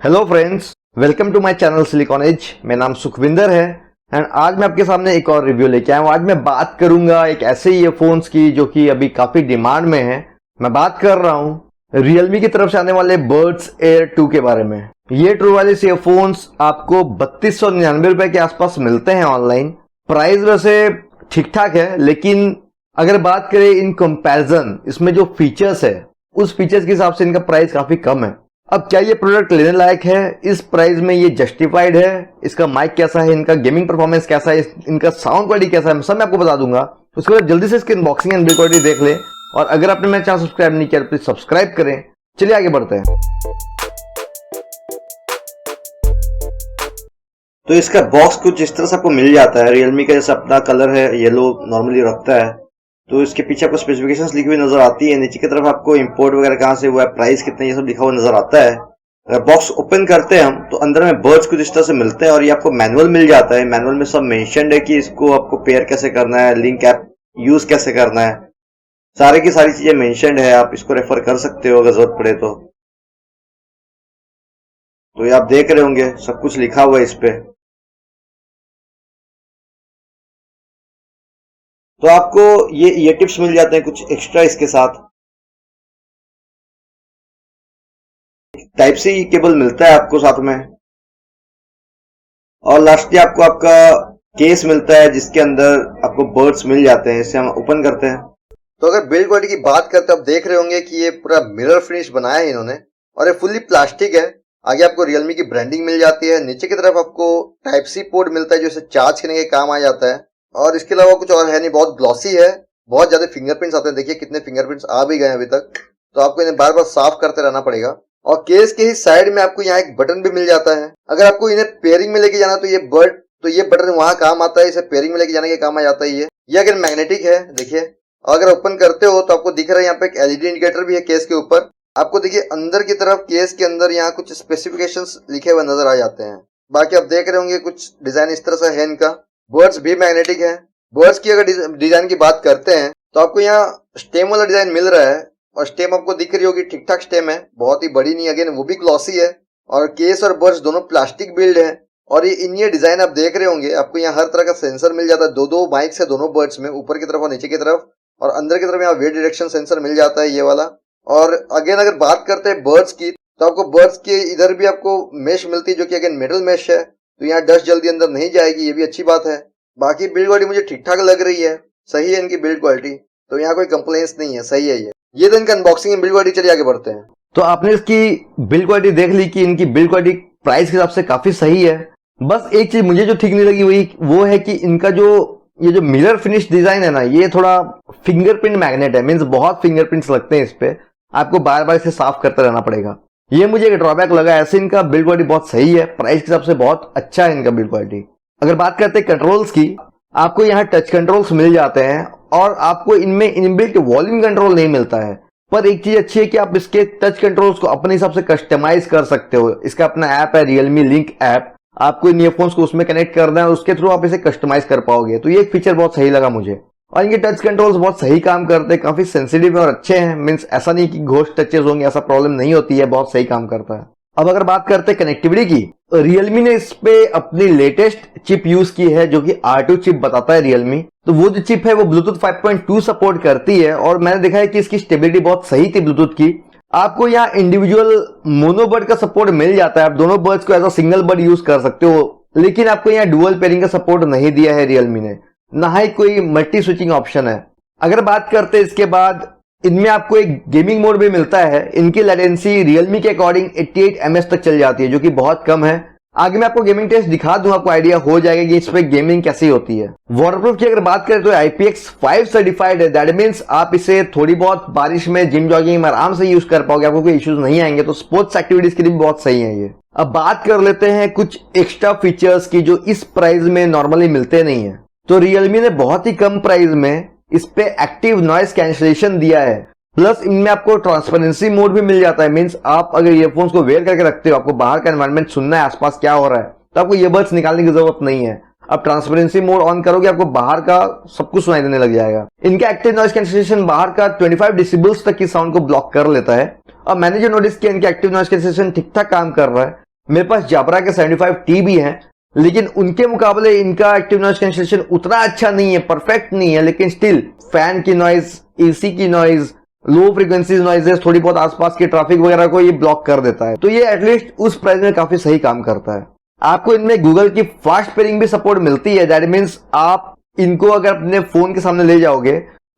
Hello friends, welcome to my channel Silicon Age. मेरा नाम सुखविंदर है एंड आज मैं आपके सामने एक और रिव्यू लेके आया हूँ। आज मैं बात करूंगा एक ऐसे ईयरफोन्स की जो कि अभी काफी डिमांड में है। मैं बात कर रहा हूँ रियलमी की तरफ से आने वाले बर्ड्स एयर 2 के बारे में। ये ट्रू वायरलेस ईयरफोन्स आपको 3299 रुपए के आसपास मिलते हैं ऑनलाइन। प्राइस वैसे ठीक ठाक है, लेकिन अगर बात करें इन कंपैरिजन इसमें जो फीचर्स है उस फीचर्स के हिसाब से इनका प्राइस काफी कम है। अब क्या ये प्रोडक्ट लेने लायक है? इस प्राइस में ये जस्टिफाइड है? इसका माइक कैसा है, इनका गेमिंग परफॉर्मेंस कैसा है, इनका साउंड क्वालिटी कैसा है, सब मैं आपको बता दूंगा। उसके बाद जल्दी से इसकी अनबॉक्सिंग एंड बिल्ड क्वालिटी देख ले, और अगर आपने मेरा चैनल सब्सक्राइब नहीं किया प्लीज सब्सक्राइब करें। चलिए आगे बढ़ते हैं। तो इसका बॉक्स कुछ इस तरह से आपको मिल जाता है। रियलमी का जैसा अपना कलर है, येलो नॉर्मली रखता है। तो इसके पीछे आपको स्पेसिफिकेशंस लिखी हुई नजर आती है। नीचे की तरफ आपको इंपोर्ट वगैरह कहाँ से हुआ है, प्राइस कितने, ये सब लिखा हुआ नजर आता है। अगर बॉक्स ओपन करते हैं हम तो अंदर में बर्ड्स कुछ इस तरह से मिलते हैं और ये आपको मैनुअल मिल जाता है। मैनुअल में सब मेंशन्ड है कि इसको आपको पेयर कैसे करना है, लिंक ऐप यूज कैसे करना है, सारी की सारी चीजें मेंशन्ड है। आप इसको रेफर कर सकते हो अगर जरूरत पड़े तो ये आप देख रहे होंगे सब कुछ लिखा हुआ है इस पे। तो आपको ये ईयर टिप्स मिल जाते हैं कुछ एक्स्ट्रा इसके साथ। टाइप सी केबल मिलता है आपको साथ में, और लास्टली आपको आपका केस मिलता है जिसके अंदर आपको बर्ड्स मिल जाते हैं। इसे हम ओपन करते हैं। तो अगर बिल्ड क्वालिटी की बात करते हैं, आप देख रहे होंगे कि ये पूरा मिरर फिनिश बनाया है इन्होंने, और ये फुल्ली प्लास्टिक है। आगे आपको रियलमी की ब्रांडिंग मिल जाती है। नीचे की तरफ आपको टाइप सी पोर्ट मिलता है जो इसे चार्ज करने के काम आ जाता है, और इसके अलावा कुछ और है नहीं। बहुत ग्लॉसी है, बहुत ज्यादा फिंगरप्रिंट्स आते हैं। देखिए कितने फिंगरप्रिंट्स आ भी गए अभी तक, तो आपको इन्हें बार बार साफ करते रहना पड़ेगा। और केस के ही साइड में आपको यहाँ एक बटन भी मिल जाता है। अगर आपको इन्हें पेयरिंग में लेके जाना तो ये बटन वहां काम आता है, इसे पेयरिंग में लेके जाने के काम आ जाता है। ये अगर मैग्नेटिक है देखिए, अगर ओपन करते हो तो आपको दिख रहा है यहाँ पे एक एलईडी इंडिकेटर भी है केस के ऊपर। आपको देखिए अंदर की तरफ केस के अंदर यहाँ कुछ स्पेसिफिकेशंस लिखे हुए नजर आ जाते हैं। बाकी आप देख रहे होंगे कुछ डिजाइन इस तरह से है इनका। बर्ड्स भी मैग्नेटिक है। बर्ड्स की अगर डिजाइन की बात करते हैं तो आपको यहाँ स्टेम वाला डिजाइन मिल रहा है, और स्टेम आपको दिख रही होगी, ठीक ठाक स्टेम है, बहुत ही बड़ी नहीं। अगेन वो भी ग्लॉसी है, और केस और बर्ड्स दोनों प्लास्टिक बिल्ड है। और ये इन डिजाइन आप देख रहे होंगे, आपको यहाँ हर तरह का सेंसर मिल जाता है। दो माइक्स है दोनों बर्ड्स में, ऊपर की तरफ और नीचे की तरफ, और अंदर की तरफ यहाँ वेट डिटेक्शन सेंसर मिल जाता है ये वाला। और अगेन अगर बात करते हैं बर्ड्स की, तो आपको बर्ड्स के इधर भी आपको मेश मिलती है जो कि अगेन मेटल मेश है, तो यहाँ डस्ट जल्दी अंदर नहीं जाएगी, ये भी अच्छी बात है। बाकी बिल्ड क्वालिटी मुझे ठीक ठाक लग रही है, सही है इनकी बिल्ड क्वालिटी, तो यहाँ कोई कंप्लेंट्स नहीं है, सही है ये तो इनका अनबॉक्सिंग एंड बिल्ड क्वालिटी। चलिए आगे बढ़ते हैं। तो आपने इसकी बिल्ड क्वालिटी देख ली कि इनकी बिल्ड क्वालिटी प्राइस के हिसाब से काफी सही है। बस एक चीज मुझे जो ठीक नहीं लगी वो है कि इनका ये जो मिरर फिनिश डिजाइन है ना, ये थोड़ा फिंगरप्रिंट मैग्नेट है। मीन्स बहुत फिंगरप्रिंट्स लगते हैं इस पे, आपको बार बार इसे साफ करते रहना पड़ेगा। ये मुझे एक ड्रॉबैक लगा। ऐसे इनका बिल्ड क्वालिटी बहुत सही है, प्राइस के हिसाब से बहुत अच्छा है इनका बिल्ड क्वालिटी। अगर बात करते हैं कंट्रोल्स की, आपको यहाँ टच कंट्रोल्स मिल जाते हैं, और आपको इनमें इनबिल्ट वॉल्यूम कंट्रोल नहीं मिलता है। पर एक चीज अच्छी है कि आप इसके टच कंट्रोल्स को अपने हिसाब से कस्टमाइज कर सकते हो। इसका अपना ऐप है रियलमी लिंक ऐप, आपको इन ईयरफोन्स को उसमें कनेक्ट करना है, उसके थ्रू आप इसे कस्टमाइज कर पाओगे। तो ये एक फीचर बहुत सही लगा मुझे। और इनके टच कंट्रोल्स बहुत सही काम करते हैं, काफी सेंसिटिव और अच्छे हैं। मीन्स ऐसा नहीं कि घोस्ट टचेस होंगे, ऐसा प्रॉब्लम नहीं होती है, बहुत सही काम करता है। अब अगर बात करते हैं कनेक्टिविटी की, रियलमी ने इस पे अपनी लेटेस्ट चिप यूज की है जो कि R2 चिप बताता है रियलमी। तो वो जो चिप है वो ब्लूटूथ 5.2 सपोर्ट करती है, और मैंने देखा है कि इसकी स्टेबिलिटी बहुत सही थी ब्लूटूथ की। आपको यहाँ इंडिविजुअल मोनो बर्ड का सपोर्ट मिल जाता है, आप दोनों बर्ड्स को as a single bud use कर सकते हो। लेकिन आपको यहाँ डुअल पेयरिंग का सपोर्ट नहीं दिया है रियलमी ने, ना ही कोई मल्टी स्विचिंग ऑप्शन है। अगर बात करते हैं इसके बाद, इनमें आपको एक गेमिंग मोड भी मिलता है। इनकी लेटेंसी रियलमी के अकॉर्डिंग 88 ms तक चल जाती है, जो कि बहुत कम है। आगे मैं आपको गेमिंग टेस्ट दिखा दूं, आपको आइडिया हो जाएगा कि इस पे गेमिंग कैसी होती है। वाटरप्रूफ की अगर बात करें तो IPX5 सर्टिफाइड है। दैट मीन्स आप इसे थोड़ी बहुत बारिश में, जिम जॉगिंग में आराम से यूज कर पाओगे, आपको कोई इश्यूज नहीं आएंगे। तो स्पोर्ट्स एक्टिविटीज के लिए भी बहुत सही है ये। अब बात कर लेते हैं कुछ एक्स्ट्रा फीचर्स की जो इस प्राइस में नॉर्मली मिलते नहीं है। तो रियलमी ने बहुत ही कम प्राइस में इस पे एक्टिव नॉइस कैंसिलेशन दिया है, प्लस इनमें आपको ट्रांसपेरेंसी मोड भी मिल जाता है। मींस आप अगर ईयरफोन्स को वेयर करके रखते हो, आपको बाहर का एनवायरनमेंट सुनना है, आसपास क्या हो रहा है, तो आपको ईयरबड्स निकालने की जरूरत नहीं है। आप ट्रांसपेरेंसी मोड ऑन करोगे, आपको बाहर का सब कुछ सुनाई देने लग जाएगा। इनका एक्टिव नॉइस कैंसिलेशन बाहर का 25 डेसिबल्स तक की साउंड को ब्लॉक कर लेता है। और मैंने जो नोटिस किया, इनके एक्टिव नॉइस कैंसिलेशन ठीक ठाक काम कर रहा है। मेरे पास जाबरा के 75T भी हैं, लेकिन उनके मुकाबले इनका एक्टिव नॉइज कैंसिलेशन उतना अच्छा नहीं है, परफेक्ट नहीं है, लेकिन स्टिल फैन की नॉइज, एसी की नॉइज, लो फ्रीक्वेंसी नॉइजेस, थोड़ी बहुत आसपास के ट्रैफिक वगैरह को ये ब्लॉक कर देता है। तो ये एटलीस्ट उस प्राइस में काफी सही काम करता है। आपको इनमें गूगल की फास्ट पेयरिंग भी सपोर्ट मिलती है। दैट मीन्स आप इनको अगर अपने फोन के सामने ले जाओगे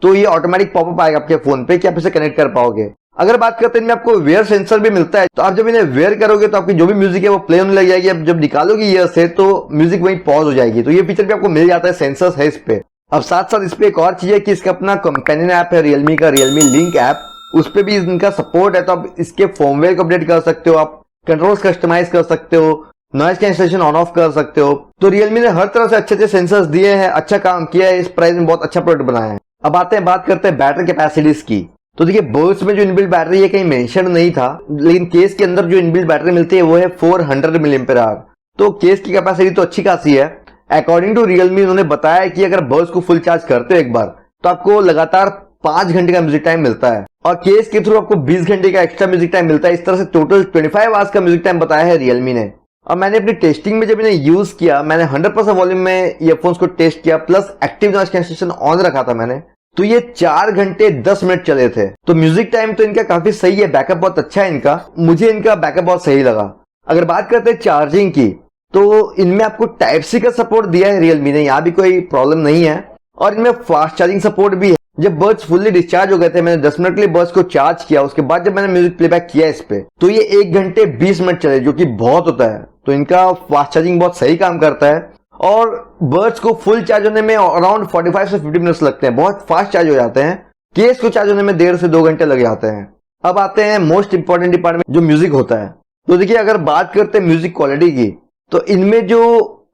तो ये ऑटोमेटिक पॉपअप आएगा आपके फोन पे कि आप इसे कनेक्ट कर पाओगे। अगर बात करते हैं इनमें आपको वेयर सेंसर भी मिलता है, तो आप जब इन्हें वेयर करोगे तो आपकी जो भी म्यूजिक है वो प्ले होने लग जाएगी। अब जब निकालोगे ईयर से तो म्यूजिक वहीं पॉज हो जाएगी। तो ये फीचर भी आपको मिल जाता है, सेंसर्स है इस पे। अब साथ साथ इस पे एक और चीज है कि इसका अपना कंपेनियन ऐप है रियलमी का, रियलमी लिंक ऐप, उस पे भी इनका सपोर्ट है। तो आप इसके फॉर्मवेयर को अपडेट कर सकते हो, आप कंट्रोल्स कस्टमाइज कर सकते हो, नॉइज कैंसिलेशन ऑन ऑफ कर सकते हो। तो रियलमी ने हर तरह से अच्छे अच्छे सेंसर्स दिए हैं, अच्छा काम किया है, इस प्राइस में बहुत अच्छा प्रोडक्ट बनाया है। अब आते हैं, बात करते हैं बैटरी कैपेसिटीज की। तो देखिए बर्ड्स में जो इनबिल्ट बैटरी है कहीं मेंशन नहीं था, लेकिन केस के अंदर जो इनबिल्ट बैटरी मिलती है वो है 400 mAh। तो केस की कैपेसिटी तो अच्छी खासी है। अकॉर्डिंग टू रियलमी उन्होंने बताया कि अगर बर्ड्स को फुल चार्ज करते हो एक बार तो आपको लगातार 5 घंटे का म्यूजिक टाइम मिलता है, और केस के थ्रू आपको 20 घंटे का एक्स्ट्रा म्यूजिक टाइम मिलता है। इस तरह से टोटल 25 आवर्स का म्यूजिक टाइम बताया है रियलमी ने। और मैंने अपनी टेस्टिंग में जब इन्हें यूज किया, मैंने 100% वॉल्यूम में ईयरफोन्स को टेस्ट किया, plus active noise cancellation on रखा था मैंने, तो ये 4 घंटे 10 मिनट चले थे। तो म्यूजिक टाइम तो इनका काफी सही है, बैकअप बहुत अच्छा है इनका, मुझे इनका बैकअप बहुत सही लगा। अगर बात करते हैं चार्जिंग की, तो इनमें आपको टाइप सी का सपोर्ट दिया है रियलमी ने, यहाँ भी कोई प्रॉब्लम नहीं है। और इनमें फास्ट चार्जिंग सपोर्ट भी है। जब बर्ड्स फुल्ली डिस्चार्ज हो गए थे, मैंने 10 मिनट के लिए बर्ड्स को चार्ज किया, उसके बाद जब मैंने म्यूजिक प्लेबैक किया इस पे, तो ये 1 घंटे 20 मिनट चले, जो कि बहुत होता है। तो इनका फास्ट चार्जिंग बहुत सही काम करता है। और बर्ड्स को फुल चार्ज होने में अराउंड 45 से 50 मिनट्स लगते हैं, बहुत फास्ट चार्ज हो जाते हैं। केस को चार्ज होने में 1.5 से 2 घंटे लग जाते हैं। अब आते हैं मोस्ट इंपॉर्टेंट डिपार्टमेंट, जो म्यूजिक होता है। तो देखिए अगर बात करते हैं म्यूजिक क्वालिटी की, तो इनमें जो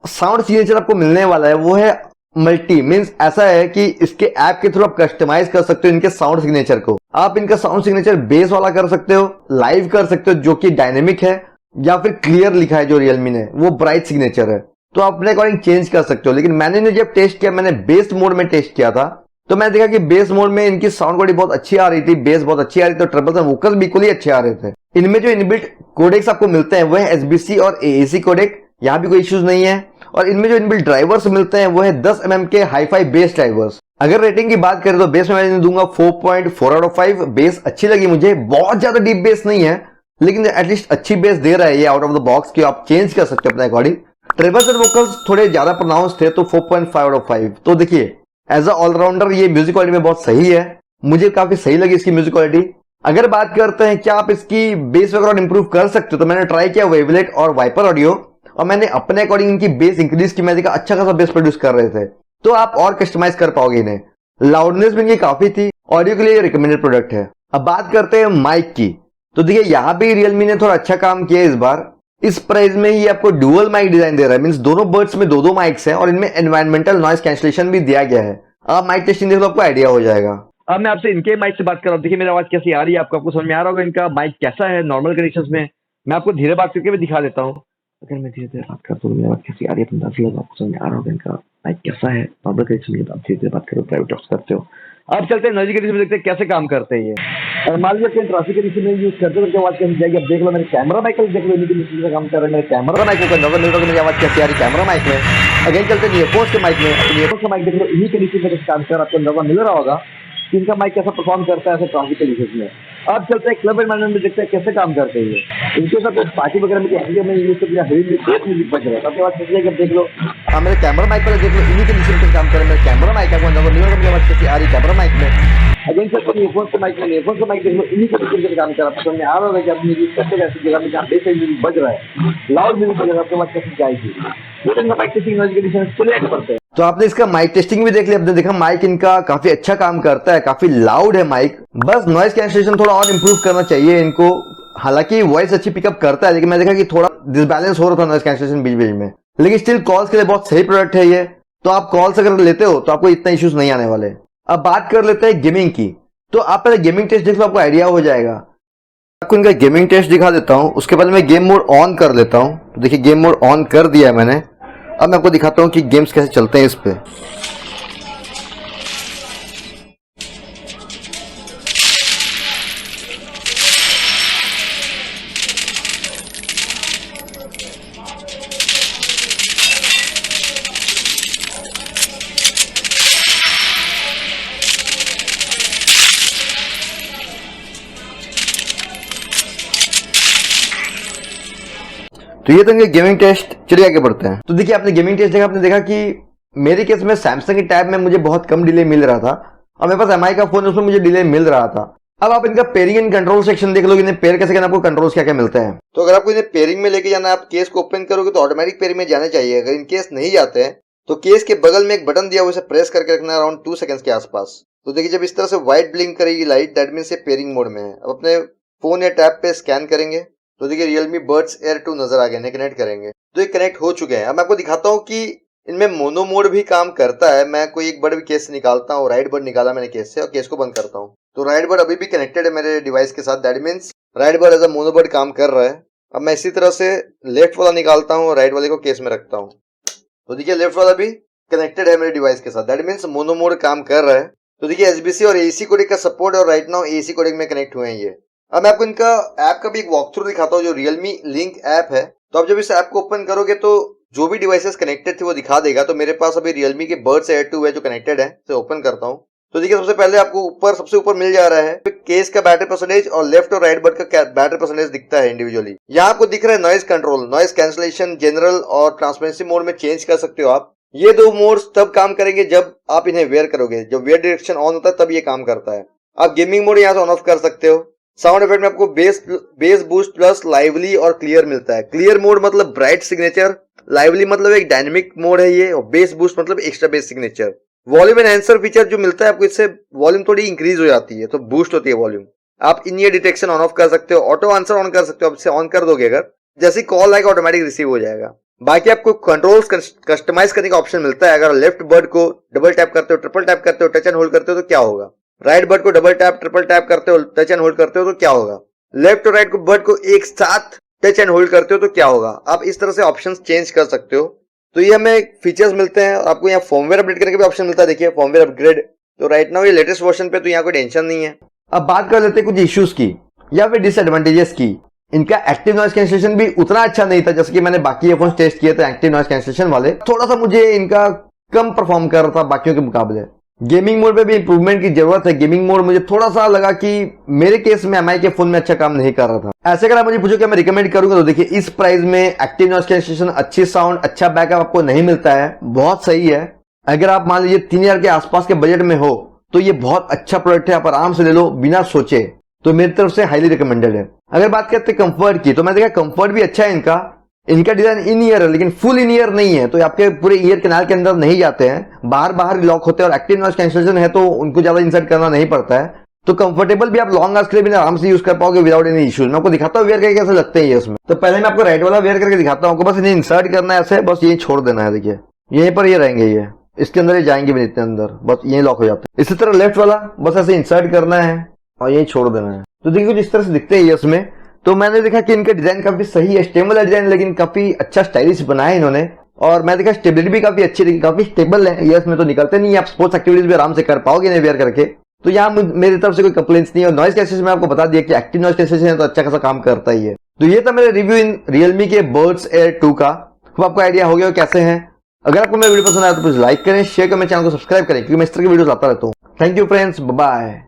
साउंड सिग्नेचर आपको मिलने वाला है वो है मल्टी, मीन्स ऐसा है कि इसके ऐप के थ्रू आप कस्टमाइज कर सकते हो इनके साउंड सिग्नेचर को। आप इनका साउंड सिग्नेचर बेस वाला कर सकते हो, लाइव कर सकते हो जो कि डायनेमिक है, या फिर क्लियर लिखा है जो रियलमी ने वो ब्राइट सिग्नेचर है, तो आप अपने अकॉर्डिंग चेंज कर सकते हो। लेकिन मैंने जब टेस्ट किया, मैंने बेस मोड में टेस्ट किया था, तो मैंने देखा कि बेस मोड में इनकी साउंड क्वालिटी बहुत अच्छी आ रही थी, बेस बहुत अच्छी आ रही थी, तो ट्रिपल्स और वोकल्स भी इक्वली अच्छे आ रहे थे। इनमें जो इनबिल्ट कोडेक्स आपको मिलते हैं वो है SBC और AAC कोडेक, यहाँ भी कोई इश्यूज नहीं है। और इनमें जो इनबिल्ट ड्राइवर्स मिलते हैं वो है 10 mm के हाई-फाई बेस ड्राइवर्स। अगर रेटिंग की बात करें तो बेस में मैं दूंगा 4.4 आउट ऑफ 5। बेस अच्छी लगी मुझे, बहुत ज्यादा डीप बेस नहीं है, लेकिन एटलीस्ट अच्छी बेस दे रहा है ये आउट ऑफ द बॉक्स, की आप चेंज कर सकते हो अपने अकॉर्डिंग। ट्रेबल्स एंड वोकल्स थोड़े ज्यादा प्रोनाउंस थे, तो 4.5 आउट ऑफ 5। तो देखिए एज अ ऑलराउंडर ये म्यूजिक क्वालिटी में बहुत सही है, मुझे काफी सही लगी इसकी म्यूजिक क्वालिटी। अगर बात करते हैं क्या आप इसकी बेस वगैरह इंप्रूव कर सकते हो, तो मैंने ट्राई किया वेवलेट और वाइपर ऑडियो, और मैंने अपने अकॉर्डिंग इनकी बेस इंक्रीज की, मैंने देखा अच्छा खासा बेस प्रोड्यूस कर रहे थे। तो आप और कस्टमाइज कर पाओगे इन्हें। लाउडनेस भी इनकी काफी थी, ऑडियो के लिए रिकमेंडेड प्रोडक्ट है। अब बात करते हैं माइक की, तो देखिए यहाँ भी रियलमी ने थोड़ा अच्छा काम किया इस बार। इस प्राइस में ही आपको डुअल माइक डिजाइन दे रहा है, मींस दोनों बर्ड्स में 2-2 माइक्स हैं, और इनमें एनवायरमेंटल नॉइज कैंसिलेशन भी दिया गया है। आप माइक टेस्टिंग देखो, आपको आइडिया हो जाएगा। अब मैं आपसे इनके माइक से बात कर रहा हूँ, देखिए मेरी आवाज कैसी आ रही है, आपको समझ में आ रहा होगा इनका माइक कैसा है नॉर्मल कंडीशंस में। मैं आपको धीरे बात करके भी दिखा देता हूँ। अगर मैं धीरे धीरे बात करता हूँ, मेरी आवाज कैसी आ रही है, तो अंदाजा लगा, आपको समझ में आ रहा होगा इनका माइक कैसा है नॉर्मल कंडीशन में। आप धीरे धीरे बात करो, प्राइवेट टॉक्स करते हो। अब चलते हैं नॉइजी कंडीशन में, देखते हैं कैसे काम करते हैं ये। और मान लीजिए कि ट्रैफिक कंडीशन में यूज करते हो आवाज कैसी जाएगी। अब देख लो मेरे कैमरा माइक देख लो, इनकी मिशन का काम कर रहा है। मेरे कैमरा माइक को नजर मिल रहा है मेरी आवाज कैसी आ रही है कैमरा माइक में। अगेन चलते हैं ईयरफोन्स के माइक में, अपने ईयरफोन्स का माइक देख लो, इन्हीं कंडीशन में काम कर, आपको नजर मिल रहा होगा कि इनका माइक कैसा परफॉर्म करता है ऐसे ट्रैफिक कंडीशन में। अब चलते हैं क्लब एनवायरनमेंट में, देखते हैं कैसे काम करते हैं ये। इनके साथ पार्टी वगैरह में एरिया में यूज करते हैं, हेवी म्यूजिक बज रहा है, आपके पास कैसी है देख लो। हाँ मेरे कैमरा माइक पर देख लो, इन्हीं कंडीशन पे काम कर रहे हैं। मेरे कैमरा माइक आपको नजर मिल रहा है मेरी आवाज कैसी आ रही है कैमरा माइक में। अगेन सर ईयरफोन्स के माइक में, ईयरफोन्स का माइक देख लो, इन्हीं कंडीशन पे काम कर रहा है। समझ में आ रहा है कि आप म्यूजिक करते हैं ऐसी जगह में जहाँ बेस म्यूजिक बज रहा है, लाउड म्यूजिक बज रहा है, आपके पास कैसी जाएगी। माइक टेस्टिंग नॉइज कंडीशन चले करते हैं। तो आपने इसका माइक टेस्टिंग भी देख लिया, आपने देखा माइक इनका काफी अच्छा काम करता है, काफी लाउड है माइक। बस नॉइज कैंसिलेशन थोड़ा और इंप्रूव करना चाहिए इनको। हालांकि वॉइस अच्छी पिकअप करता है, लेकिन मैं देखा कि थोड़ा डिसबैलेंस हो रहा था नॉइज कैंसिलेशन बीच बीच में। लेकिन स्टिल कॉल्स के लिए बहुत सही प्रोडक्ट है ये, तो आप कॉल्स अगर लेते हो तो आपको इतना इश्यूज नहीं आने वाले। अब बात कर लेते हैं गेमिंग की, तो आप पहले गेमिंग टेस्ट देख लो, आपको आइडिया हो जाएगा। आपको इनका गेमिंग टेस्ट दिखा देता हूं, उसके बाद मैं गेम मोड ऑन कर लेता हूं। तो देखिए गेम मोड ऑन कर दिया है मैंने। अब मैं आपको दिखाता हूं कि गेम्स कैसे चलते हैं इस पे। तो ये तो इनके गेमिंग टेस्ट, चलिए आगे बढ़ते हैं। तो देखिए आपने गेमिंग टेस्ट देखा, आपने देखा कि मेरे केस में सैमसंग के टैब में मुझे बहुत कम डिले मिल रहा था और मेरे पास एमआई का फोन, उसमें मुझे डिले मिल रहा था। अब आप इनका पेयरिंग एंड कंट्रोल सेक्शन देख लो, इन्हें पेयर कैसे करना, आपको कंट्रोल्स क्या क्या मिलते हैं। तो अगर आपको इन्हें पेयरिंग में लेके जाना है, आप केस को ओपन करोगे तो ऑटोमेटिक पेयरिंग में जाना चाहिए। अगर इन केस नहीं जाते हैं तो केस के बगल में एक बटन दिया हुआ है, उसे प्रेस करके रखना अराउंड 2 सेकंड्स के आसपास। तो देखिए जब इस तरह से व्हाइट ब्लिंक करेगी लाइट, दैट मींस ये पेयरिंग मोड में है। अब अपने फोन या टैब पे स्कैन करेंगे तो देखिए Realme Buds Air 2 नजर आ गए, इन्हें कनेक्ट करेंगे तो ये कनेक्ट हो चुके हैं। अब मैं आपको दिखाता हूँ कि इनमें मोनो मोड भी काम करता है। मैं कोई एक बड भी केस से निकालता हूँ, राइट बड निकाला मैंने केस से और केस को बंद करता हूँ, तो राइट बड अभी भी कनेक्टेड है मेरे डिवाइस के साथ, that means right bud as a mono bud काम कर रहा है। अब मैं इसी तरह से लेफ्ट वाला निकालता हूँ, राइट वाले को केस में रखता हूँ, तो देखिए लेफ्ट वाला भी कनेक्टेड है मेरे डिवाइस के साथ, दैट मींस मोनो मोड काम कर रहा है। तो देखिए एसबीसी और एसी कोडेक का सपोर्ट और राइट नाउ एसी कोडेक में कनेक्ट हुए हैं ये। अब मैं आपको इनका ऐप का भी एक वॉक थ्रू दिखाता हूँ, जो Realme लिंक ऐप है। तो आप जब इस ऐप को ओपन करोगे तो जो भी डिवाइसेस कनेक्टेड थे वो दिखा देगा। तो मेरे पास अभी Realme के Buds Air 2 है जो कनेक्टेड है, तो ओपन करता हूँ। तो देखिए सबसे पहले आपको ऊपर, सबसे ऊपर मिल जा रहा है केस का बैटरी परसेंटेज और लेफ्ट और राइट बड का बैटरी परसेंटेज दिखता है इंडिविजुअली। यहाँ आपको दिख रहा है noise control, noise cancellation, general और ट्रांसपेरेंसी मोड में चेंज कर सकते हो आप। ये दो मोड्स तब काम करेंगे जब आप इन्हें वेयर करोगे, जब वेयर डायरेक्शन ऑन होता है तब ये काम करता है। आप गेमिंग मोड यहाँ से ऑन ऑफ कर सकते हो। साउंड इफेक्ट में आपको बेस बूस्ट प्लस लाइवली और क्लियर मिलता है। क्लियर मोड मतलब ब्राइट सिग्नेचर, लाइवली मतलब एक डायनेमिक मोड है ये, और बेस बूस्ट मतलब extra base signature. Volume and answer feature जो मिलता है आपको, इससे वॉल्यूम थोड़ी इंक्रीज हो जाती है तो बूस्ट होती है वॉल्यूम। आप इन ईयर डिटेक्शन ऑन ऑफ कर सकते हो, ऑटो आंसर ऑन कर सकते हो। आप इसे ऑन कर दोगे अगर, जैसे कॉल आएगा ऑटोमेटिक रिसीव हो जाएगा। बाकी आपको कंट्रोल्स कस्टमाइज करने का ऑप्शन मिलता है। अगर लेफ्ट बर्ड को डबल टैप करते हो, ट्रिपल टैप करते हो, टच एंड होल्ड करते हो तो क्या होगा, राइट बर्ड को डबल टैप ट्रिपल टैप करते हो, टच एंड होल्ड करते हो तो क्या होगा, लेफ्ट और राइट को बर्ड को एक साथ टच एंड होल्ड करते हो तो क्या होगा। आप इस तरह से ऑप्शंस चेंज कर सकते हो। तो ये हमें फीचर्स मिलते हैं। आपको यहाँ फॉर्मवेयर अपडेट करने का भी ऑप्शन मिलता है, देखिए फॉर्मवेयर अपग्रेड। तो राइट नाउ ये लेटेस्ट वर्जन पे, तो यहाँ कोई टेंशन नहीं है। अब बात कर लेते हैं कुछ इश्यूज की या फिर डिसएडवांटेजेस की। इनका एक्टिव नॉइज कैंसिलेशन भी उतना अच्छा नहीं था जैसे कि मैंने बाकी ईयरफोन्स टेस्ट किए थे एक्टिव नॉइज कैंसिलेशन वाले। थोड़ा सा मुझे इनका कम परफॉर्म कर रहा था बाकियों के मुकाबले। गेमिंग मोड पे भी इंप्रूवमेंट की जरूरत है। गेमिंग मोड मुझे थोड़ा सा लगा कि मेरे केस में एमआई के फोन में अच्छा काम नहीं कर रहा था। ऐसे अगर आप मुझे पूछो कि मैं रिकमेंड करूंगा तो देखिए इस प्राइस में एक्टिव नॉइज कैंसिलेशन, अच्छी साउंड, अच्छा बैकअप आपको नहीं मिलता है, बहुत सही है। अगर आप मान लीजिए 3000 के आसपास के बजट में हो तो ये बहुत अच्छा प्रोडक्ट है, आप आराम से ले लो बिना सोचे। तो मेरी तरफ से हाईली रिकमेंडेड है। अगर बात करते हैं कंफर्ट की, तो मैं देखा कंफर्ट भी अच्छा है इनका डिजाइन इन ईयर है लेकिन फुल इन ईयर नहीं है, तो आपके पूरे ईयर कैनाल के अंदर नहीं जाते हैं, बाहर लॉक होते हैं। और एक्टिव नॉइज कैंसिलेशन है तो उनको ज्यादा इंसर्ट करना नहीं पड़ता है, तो कंफर्टेबल भी आप लॉन्ग आवर्स के लिए भी आराम से यूज कर पाओगे विदाउट एनी इश्यूज। मैं आपको दिखाता हूँ वेयर करके कैसे लगते हैं ये उसमें। तो पहले मैं आपको राइट वाला वेयर करके दिखाता हूँ। आपको बस इन्हें इंसर्ट करना है ऐसे, बस यही छोड़ देना है। देखिए यहीं पर ये रहेंगे, ये इसके अंदर ये जाएंगे भी इतने अंदर, बस यही लॉक हो जाते हैं। इसी तरह लेफ्ट वाला बस ऐसे इंसर्ट करना है और यही छोड़ देना है। तो देखिए कुछ इस तरह से दिखते हैं ये उसमें। तो मैंने देखा कि इनका डिजाइन काफी सही है, स्टेबल है डिजाइन, लेकिन काफी अच्छा स्टाइलिश बनाया है इन्होंने। और मैं देखा स्टेबिलिटी भी काफी अच्छी रही, काफी स्टेबल है। ये इसमें तो निकलते नहीं है, आप स्पोर्ट्स एक्टिविटीज भी आराम से कर पाओगे इन्हें वेयर करके। तो यहाँ मेरी तरफ से कोई कंप्लेंट्स नहीं है। और नॉइज कैंसिलेशन में आपको बता दिया कि एक्टिव नॉइज कैंसिलेशन है तो अच्छा खासा काम करता ही है। तो ये था मेरे रिव्यू इन Realme के Buds Air 2 का। अब आपको आइडिया हो गया कैसे हैं। अगर आपको मेरा वीडियो पसंद आया तो प्लीज लाइक करें, शेयर करें, चैनल को सब्सक्राइब करें, क्योंकि मैं इस तरह की वीडियो लाता रहता हूँ। Thank you friends, bye.